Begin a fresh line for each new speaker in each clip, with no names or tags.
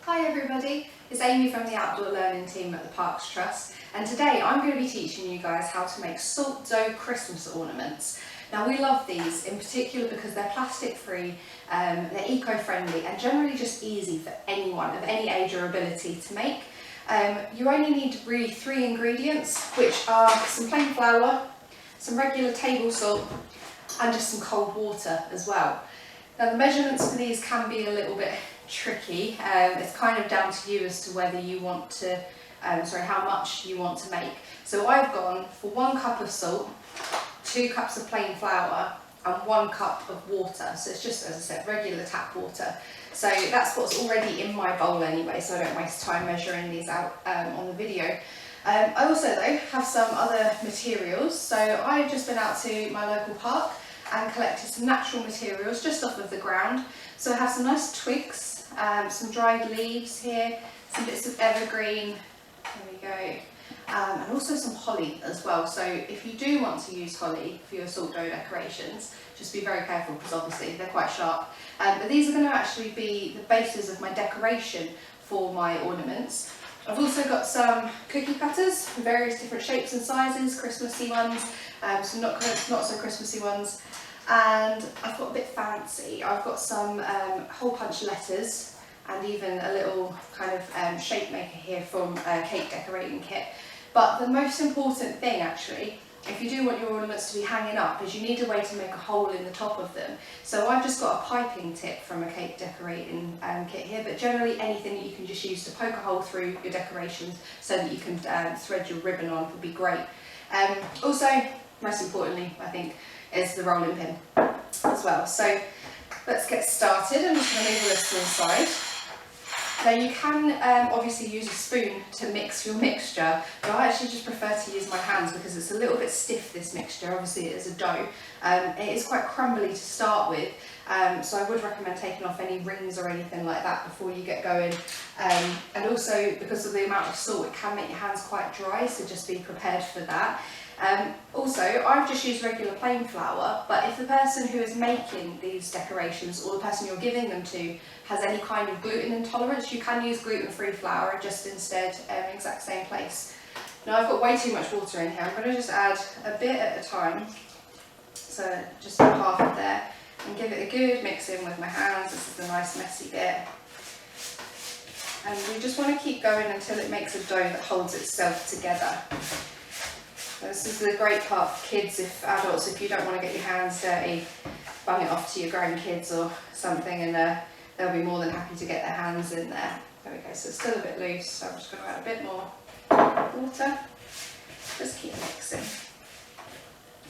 Hi everybody, it's Amy from the Outdoor Learning team at the Parks Trust, and today I'm going to be teaching you guys how to make salt dough Christmas ornaments. Now we love these in particular because they're plastic free, they're eco-friendly and generally just easy for anyone of any age or ability to make. You only need really 3 ingredients, which are some plain flour, some regular table salt and just some cold water as well. Now the measurements for these can be a little bit tricky. It's kind of down to you as to whether you want to, how much you want to make. So I've gone for 1 cup of salt, 2 cups of plain flour and 1 cup of water. So it's just, as I said, regular tap water. So that's what's already in my bowl anyway, so I don't waste time measuring these out on the video. I also though have some other materials. So I've just been out to my local park and collected some natural materials just off of the ground. So I have some nice twigs, some dried leaves here, some bits of evergreen, there we go, and also some holly as well. So if you do want to use holly for your salt dough decorations, just be very careful because obviously they're quite sharp. But these are going to actually be the bases of my decoration for my ornaments. I've also got some cookie cutters, various different shapes and sizes, Christmassy ones, some not so Christmassy ones. And I've got a bit fancy. I've got some hole punch letters and even a little kind of shape maker here from a cake decorating kit. But the most important thing actually, if you do want your ornaments to be hanging up, is you need a way to make a hole in the top of them. So I've just got a piping tip from a cake decorating kit here, but generally anything that you can just use to poke a hole through your decorations so that you can thread your ribbon on would be great. Also, most importantly, I think, is the rolling pin as well. So let's get started. I'm just going to move this to the side. Now you can obviously use a spoon to mix your mixture, but I actually just prefer to use my hands because it's a little bit stiff, this mixture. Obviously it is a dough. It is quite crumbly to start with, so I would recommend taking off any rings or anything like that before you get going. And also because of the amount of salt, it can make your hands quite dry, so just be prepared for that. Also, I've just used regular plain flour, but if the person who is making these decorations or the person you're giving them to has any kind of gluten intolerance, you can use gluten-free flour just instead, exact same place. Now I've got way too much water in here. I'm going to just add a bit at a time, so just half of there, and give it a good mix in with my hands. This is the nice messy bit. And we just want to keep going until it makes a dough that holds itself together. This is the great part for kids, adults, if you don't want to get your hands dirty, bung it off to your grandkids or something and they'll be more than happy to get their hands in there. There we go, so it's still a bit loose, so I'm just going to add a bit more water. Just keep mixing.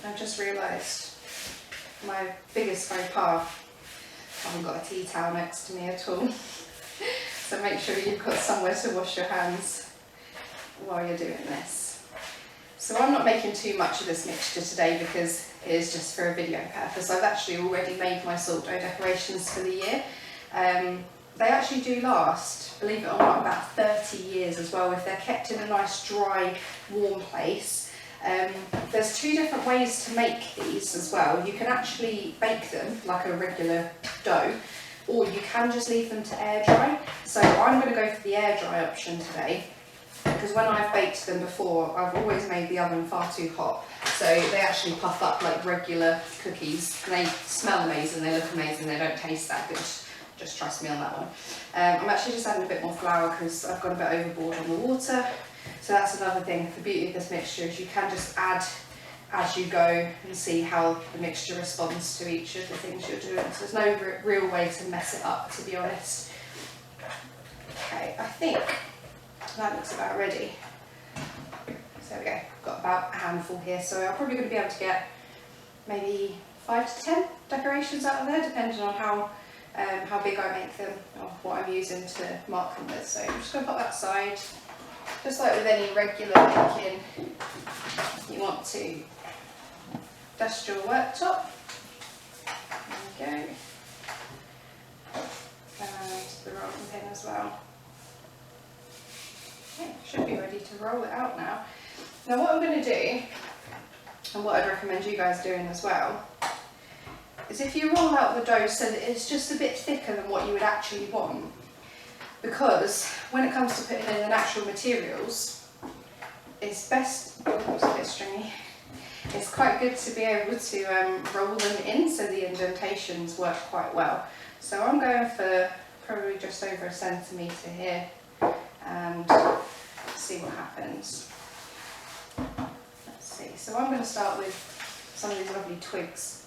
I've just realised my biggest faux pas, I haven't got a tea towel next to me at all. So make sure you've got somewhere to wash your hands while you're doing this. So I'm not making too much of this mixture today because it is just for a video purpose. I've actually already made my salt dough decorations for the year. They actually do last, believe it or not, about 30 years as well if they're kept in a nice dry, warm place. There's 2 different ways to make these as well. You can actually bake them like a regular dough, or you can just leave them to air dry. So I'm going to go for the air dry option today, because when I've baked them before, I've always made the oven far too hot. So they actually puff up like regular cookies. And they smell amazing, they look amazing, they don't taste that good. Just trust me on that one. I'm actually just adding a bit more flour because I've gone a bit overboard on the water. So that's another thing. The beauty of this mixture is you can just add as you go and see how the mixture responds to each of the things you're doing. So there's no real way to mess it up, to be honest. Okay, I think that looks about ready. So there we go, I've got about a handful here, so I'm probably going to be able to get maybe 5 to 10 decorations out of there, depending on how big I make them or what I'm using to mark them with. So I'm just going to put that aside. Just like with any regular baking, you want to dust your worktop. There we go. And the rolling pin as well. Okay, should be ready to roll it out now. Now what I'm going to do, and what I'd recommend you guys doing as well, is if you roll out the dough so that it's just a bit thicker than what you would actually want, because when it comes to putting in the natural materials, it's best, oh, it's a bit stringy, it's quite good to be able to roll them in so the indentations work quite well. So I'm going for probably just over 1 centimetre here, and see what happens. Let's see, so I'm going to start with some of these lovely twigs.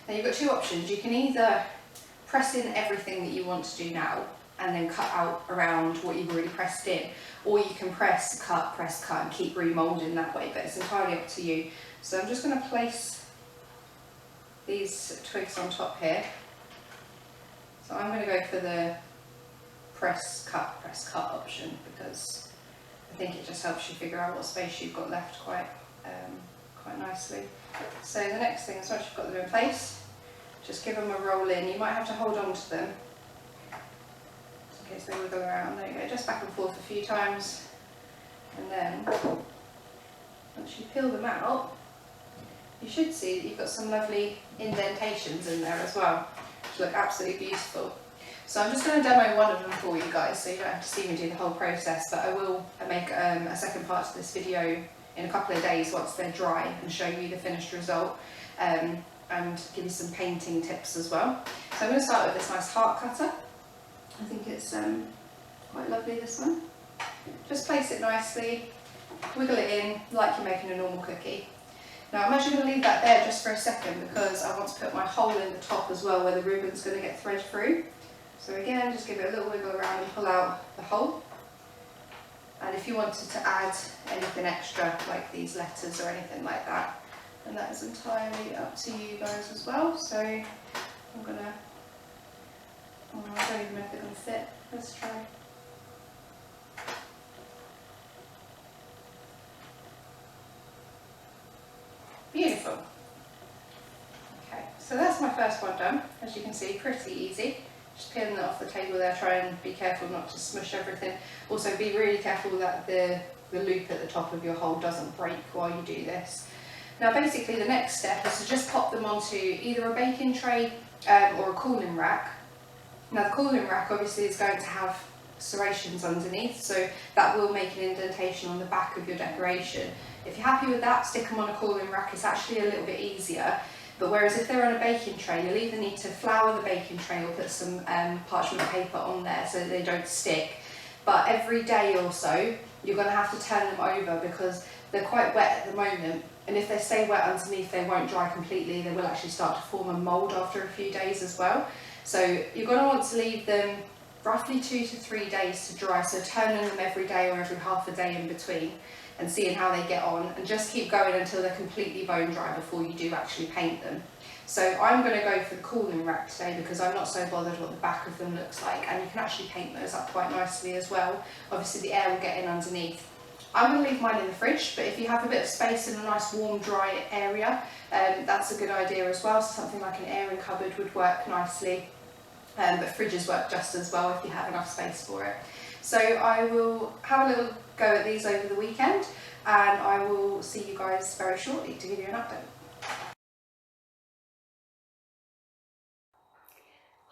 Now you've got two options. You can either press in everything that you want to do now and then cut out around what you've already pressed in, or you can press, cut, and keep remoulding that way, but it's entirely up to you. So I'm just going to place these twigs on top here. So I'm going to go for the press cut option, because I think it just helps you figure out what space you've got left quite nicely. So the next thing is, once you've got them in place, just give them a roll in. You might have to hold on to them in case they wiggle around. There you go, just back and forth a few times, and then once you peel them out, you should see that you've got some lovely indentations in there as well, which look absolutely beautiful. So I'm just going to demo one of them for you guys, so you don't have to see me do the whole process, but I will make a second part to this video in a couple of days once they're dry and show you the finished result, and give you some painting tips as well. So I'm going to start with this nice heart cutter. I think it's quite lovely, this one. Just place it nicely, wiggle it in like you're making a normal cookie. Now I'm actually going to leave that there just for a second, because I want to put my hole in the top as well, where the ribbon's going to get thread through. So again, just give it a little wiggle around and pull out the hole. And if you wanted to add anything extra, like these letters or anything like that, then that is entirely up to you guys as well. So I'm gonna, oh, I don't even know if they're gonna fit. Let's try. Beautiful. Okay, so that's my first one done. As you can see, pretty easy. Just peeling it off the table there, try and be careful not to smush everything. Also be really careful that the loop at the top of your hole doesn't break while you do this. Now basically the next step is to just pop them onto either a baking tray or a cooling rack. Now the cooling rack obviously is going to have serrations underneath, so that will make an indentation on the back of your decoration. If you're happy with that, stick them on a cooling rack. It's actually a little bit easier. But whereas if they're on a baking tray, you'll either need to flour the baking tray or put some parchment paper on there so that they don't stick. But every day or so, you're going to have to turn them over, because they're quite wet at the moment. And if they stay wet underneath, they won't dry completely. They will actually start to form a mould after a few days as well. So you're going to want to leave them roughly 2 to 3 days to dry. So turning them every day or every half a day in between, and seeing how they get on, and just keep going until they're completely bone dry before you do actually paint them. So I'm going to go for the cooling rack today, because I'm not so bothered what the back of them looks like, and you can actually paint those up quite nicely as well. Obviously the air will get in underneath. I'm going to leave mine in the fridge, but if you have a bit of space in a nice warm dry area, that's a good idea as well. So something like an airing cupboard would work nicely, but fridges work just as well if you have enough space for it. So I will have a little go at these over the weekend, and I will see you guys very shortly to give you an update.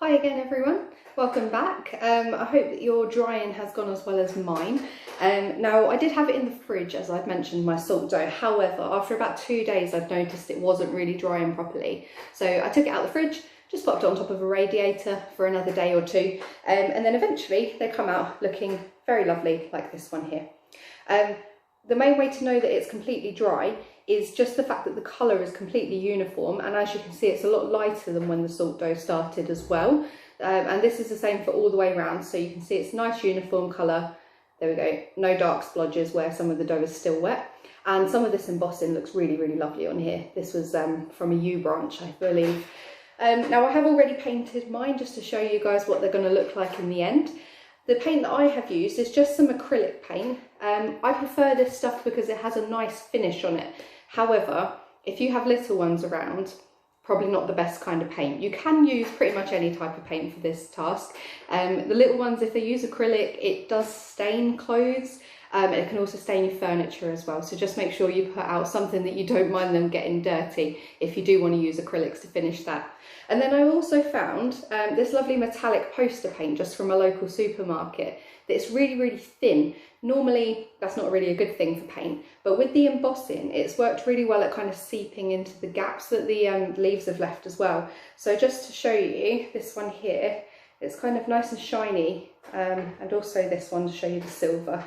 Hi again everyone, welcome back. I hope that your drying has gone as well as mine. Now I did have it in the fridge, as I've mentioned, my salt dough. However, after about 2 days I've noticed it wasn't really drying properly. So I took it out of the fridge, just popped it on top of a radiator for another day or two, and then eventually they come out looking very lovely like this one here. The main way to know that it's completely dry is just the fact that the colour is completely uniform, and as you can see it's a lot lighter than when the salt dough started as well, and this is the same for all the way around, so you can see it's nice uniform colour. There we go, no dark splodges where some of the dough is still wet, and some of this embossing looks really, really lovely on here. This was from a yew branch, I believe. Now I have already painted mine just to show you guys what they're going to look like in the end. The paint that I have used is just some acrylic paint. I prefer this stuff because it has a nice finish on it. However, if you have little ones around, probably not the best kind of paint. You can use pretty much any type of paint for this task. The little ones, if they use acrylic, it does stain clothes. It can also stain your furniture as well, so just make sure you put out something that you don't mind them getting dirty if you do want to use acrylics to finish that. And then I also found this lovely metallic poster paint just from a local supermarket that's really, really thin. Normally that's not really a good thing for paint, but with the embossing it's worked really well at kind of seeping into the gaps that the leaves have left as well. So just to show you, this one here, it's kind of nice and shiny, and also this one to show you the silver.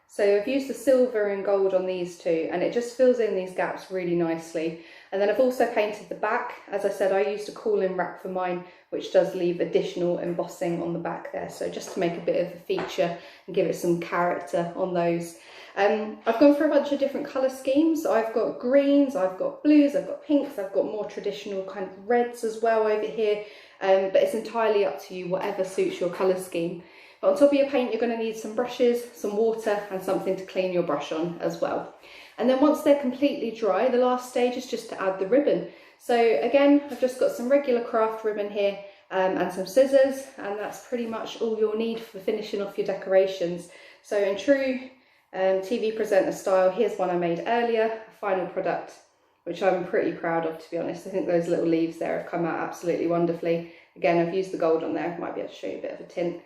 So I've used the silver and gold on these two, and it just fills in these gaps really nicely. And then I've also painted the back. As I said, I used a cooling wrap for mine, which does leave additional embossing on the back there. So just to make a bit of a feature and give it some character on those. I've gone for a bunch of different colour schemes. So I've got greens, I've got blues, I've got pinks, I've got more traditional kind of reds as well over here. But it's entirely up to you, whatever suits your colour scheme. But on top of your paint, you're going to need some brushes, some water, and something to clean your brush on as well. And then once they're completely dry, the last stage is just to add the ribbon. So again, I've just got some regular craft ribbon here and some scissors, and that's pretty much all you'll need for finishing off your decorations. So in true TV presenter style, here's one I made earlier, a final product, which I'm pretty proud of, to be honest. I think those little leaves there have come out absolutely wonderfully. Again, I've used the gold on there, might be able to show you a bit of a tint.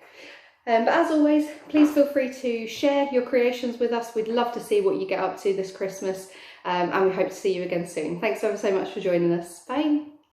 But as always, please feel free to share your creations with us. We'd love to see what you get up to this Christmas, and we hope to see you again soon. Thanks ever so much for joining us. Bye.